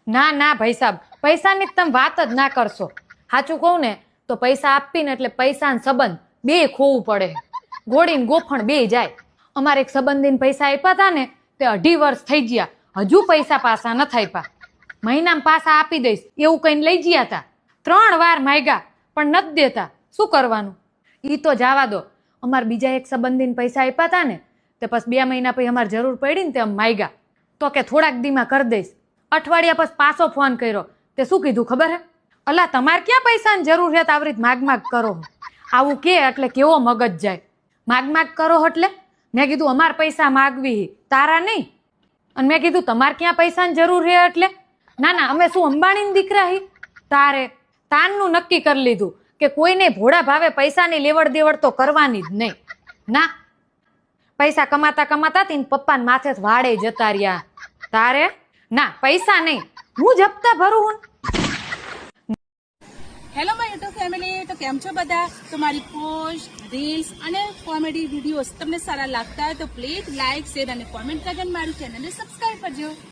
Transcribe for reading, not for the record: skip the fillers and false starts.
ના ના ભાઈ સાહેબ, પૈસાની તમે વાત જ ના કરશો. સાચું કહું ને તો પૈસા આપીને એટલે પૈસા ને સંબંધ બે ખોવું પડે. ગોળી ને ગોફણ બે જાય. અમારે એક સંબંધીને પૈસા આપ્યા હતા ને તે 2.5 વર્ષ થઈ ગયા, હજુ પૈસા પાછા નથી આપ્યા. મહિનામાં પાછા આપી દઈશ એવું કઈને લઈ ગયા હતા. 3 વાર માંગ્યા પણ નથી દેતા. શું કરવાનું? ઈ તો જવા દો. અમારે બીજા એક સંબંધીને પૈસા આપ્યા હતા ને તે પછી 2 મહિના પછી અમારે જરૂર પડી ને તે માંગ્યા તો કે થોડાક દીમાં કરી દઈશ. અઠવાડિયા પછી પાછો ફોન કર્યો તે શું કીધું ખબર હે? અલા તમારે ક્યાં પૈસાની જરૂર છે? આવી રીતે માગ કરો. આવું કે એટલે કેવો મગજ જાય. માગ કરો એટલે મેં કીધું અમારે પૈસા માગવી તારા નહીં. અને મેં કીધું તમારે ક્યાં પૈસાની જરૂર છે એટલે ના ના અમે શું અંબાણીના દીકરા હી? તારે તાનનું નક્કી કરી લીધું કે કોઈને ભોળા ભાવે પૈસાની લેવડ દેવડ તો કરવાની જ નહીં. ના, પૈસા કમાતા કમાતા તીન પપ્પાને માથે વાડે જતા રહ્યા. તારે ના પૈસા નહીં, હું જ હપ્તા ભરું હું. હેલો માય યુટ્યુબ ફેમિલી, તો કેમ છો બધા? તો મારી પોસ્ટ, રીલ્સ અને કોમેડી વિડીયોઝ તમને સારા લાગતા હોય તો પ્લીઝ લાઇક, શેર અને કોમેન્ટ કરીને મારી ચેનલને સબસ્ક્રાઇબ કરજો.